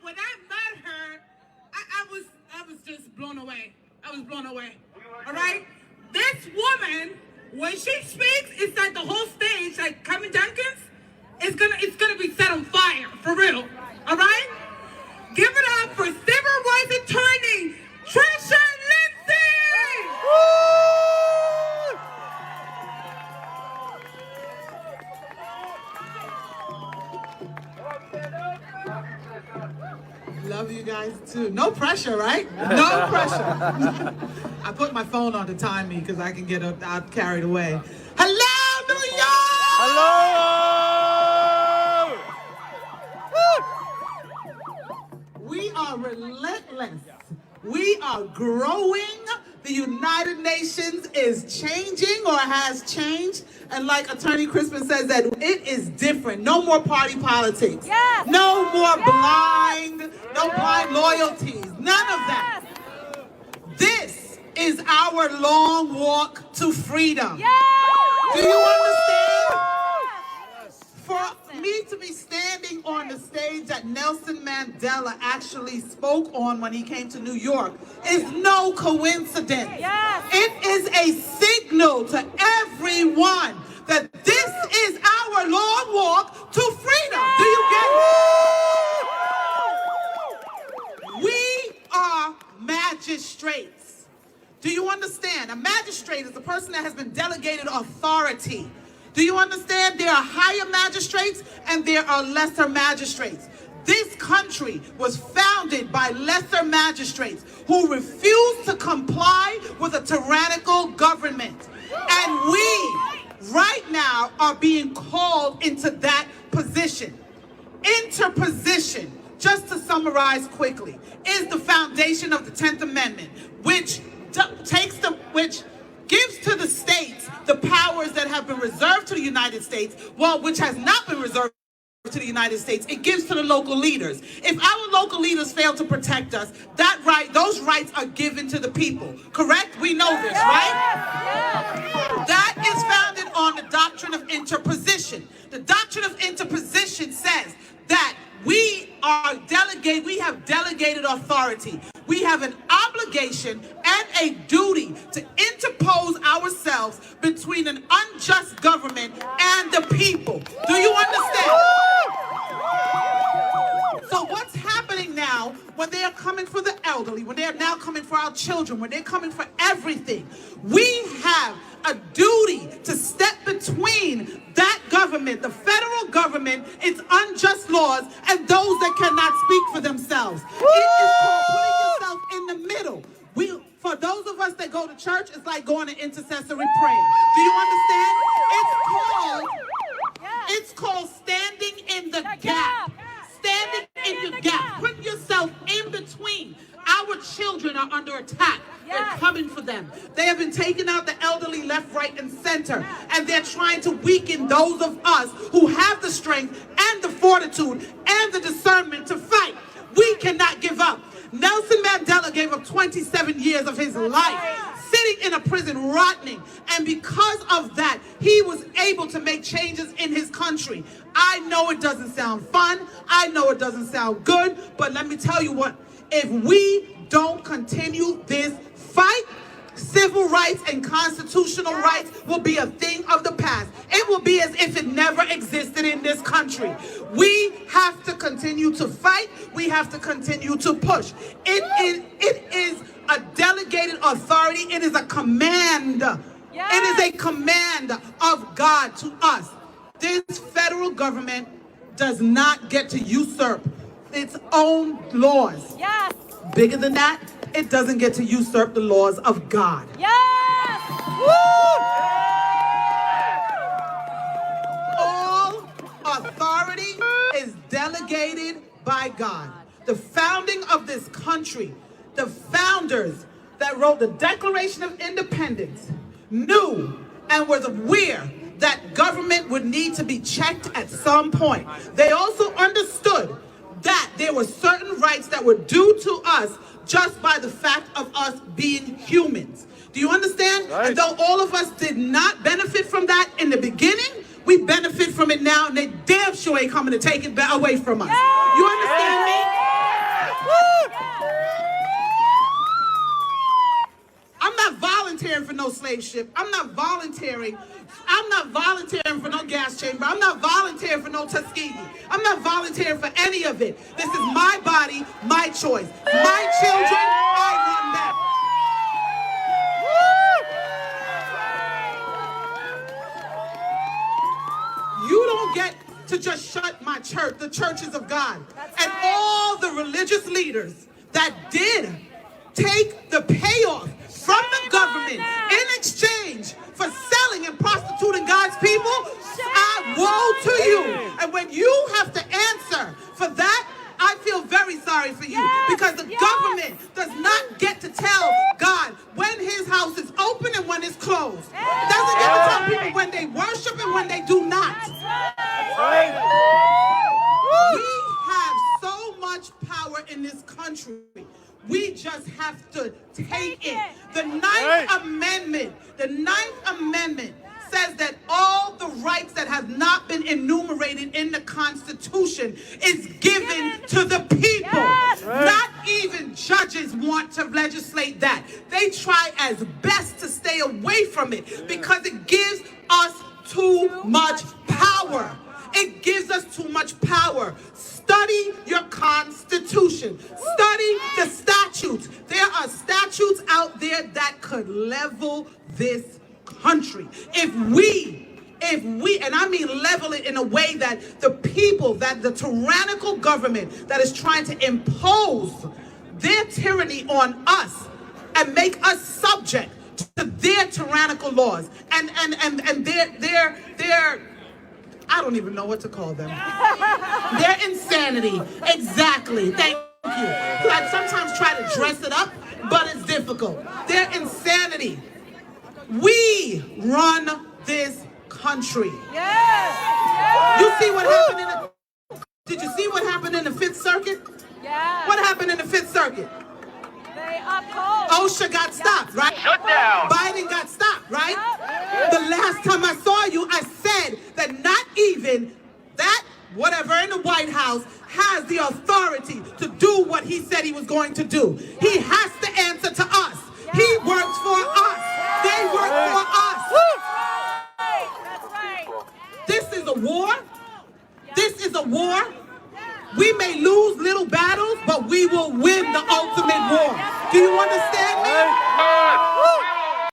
when I met her, I was just blown away. I was blown away. All right? This woman, when she speaks, it's like the whole stage, like Kevin Jenkins, it's gonna be set on fire, for real. All right? Give it up for civil rights attorney, Trisha Lindsay! Love you guys too. No pressure, right? No pressure. I put my phone on to time me because I can get out carried away. Hello, New York! Hello! We are relentless. We are growing. The United Nations is changing or has changed. And like Attorney Crispin says, that it is different. No more party politics. Yes. No more blind loyalties. None of that. This is our long walk to freedom. Yes. Do you understand? For me to be standing on the stage that Nelson Mandela actually spoke on when he came to New York is no coincidence. Yes. It is a signal to everyone that this is our long walk to freedom. Do you get it? We are magistrates. Do you understand? A magistrate is a person that has been delegated authority. Do you understand? There are higher magistrates and there are lesser magistrates. This country was founded by lesser magistrates who refused to comply with a tyrannical government. And we, right now, are being called into that position. Interposition, just to summarize quickly, is the foundation of the 10th Amendment, which gives to the states the powers that have been reserved to the United States, well, which has not been reserved to the United States. It gives to the local leaders. If our local leaders fail to protect us, those rights are given to the people. Correct? We know this, right? That is founded on the doctrine of interposition. The doctrine of interposition says that we have delegated authority. We have an obligation and a duty to interpose ourselves between an unjust government and the people. Do you understand? So what's happening now when they are coming for the elderly, when they are now coming for our children, when they're coming for everything, we have a duty to step between that government, the federal government, its unjust laws, and those that cannot speak for themselves. It is called putting yourself in the middle. For those of us that go to church, it's like going to intercessory prayer. Do you understand? It's called standing in the gap. Standing in the gap. Putting yourself in between. Our children are under attack. They're coming for them. They have been taking out the elderly left, right, and center. And they're trying to weaken those of us who have the strength and the fortitude and the discernment to fight. We cannot give up. Nelson Mandela gave up 27 years of his life sitting in a prison rotting. And because of that, he was able to make changes in his country. I know it doesn't sound fun. I know it doesn't sound good. But let me tell you what. If we don't continue this fight, civil rights and constitutional rights will be a thing of the past. It will be as if it never existed in this country. We have to continue to fight. We have to continue to push. It is a delegated authority. It is a command. It is a command of God to us. This federal government does not get to usurp its own laws. Yes. Bigger than that, it doesn't get to usurp the laws of God. Yes. All authority is delegated by God. The founding of this country, the founders that wrote the Declaration of Independence knew and was aware that government would need to be checked at some point. They also understood that there were certain rights that were due to us just by the fact of us being humans. Do you understand? Right. And though all of us did not benefit from that in the beginning, we benefit from it now, and they damn sure ain't coming to take it away from us. You understand me? volunteering for no slave ship. I'm not volunteering. I'm not volunteering for no gas chamber. I'm not volunteering for no Tuskegee. I'm not volunteering for any of it. This is my body, my choice. My children, I run them. You don't get to just shut my church, the churches of God. And all the religious leaders that did take the payoff from the government in exchange for selling and prostituting God's people, I woe to you. And when you have to answer for that, I feel very sorry for you, because the government does not get to tell God when his house is open and when it's closed. It doesn't get to tell people when they worship and when they do not. We have so much power in this country. We just have to take it. The Ninth Amendment says that all the rights that have not been enumerated in the Constitution is given to the people. Yes. Not even judges want to legislate that. They try as best to stay away from it because it gives us too much power. It gives us too much power. Study your Constitution. Study the statutes. There are statutes out there that could level this country. If we, and I mean level it in a way that the people, that the tyrannical government that is trying to impose their tyranny on us and make us subject to their tyrannical laws and their I don't even know what to call them. Their insanity. Exactly. Thank you. I sometimes try to dress it up, but it's difficult. Their insanity. We run this country. Yes. You see what happened in the... Did you see what happened in the Fifth Circuit? Yeah. What happened in the Fifth Circuit? They uphold. OSHA got stopped, right? Shut down. Biden got stopped, right? Yep. The last time I saw you, I said that not even that whatever in the White House has the authority to do what he said he was going to do. He has to answer to us. He works for us. They work for us. That's right. This is a war. This is a war. We may lose little battles, but we will win the ultimate war. Do you understand me?